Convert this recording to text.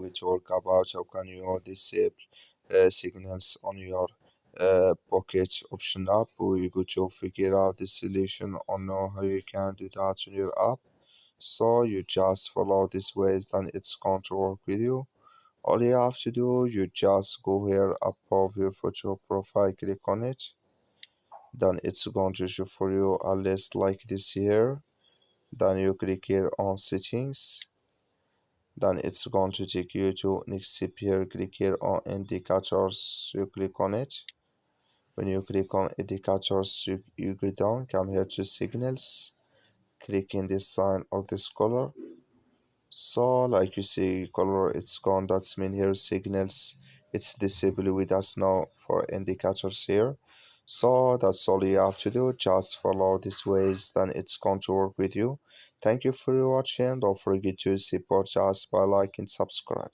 we talk about how can you disable signals on your Pocket Option app. We go to figure out the solution or know how you can do that on your app. So you just follow these ways, then it's going to work with you. All you have to do, you just go here above your photo profile, click on it. Then it's going to show for you a list like this here. Then you click here on settings. Then it's going to take you to next step here. Click here on indicators. You click on it. When you click on indicators, you go down, come here to signals. Click in this sign or this color. So like you see color, it's gone. That's mean here signals, it's disabled with us now for indicators here. So that's all you have to do, just follow these ways, then it's going to work with you. Thank you for watching. Don't forget to support us by liking, subscribe.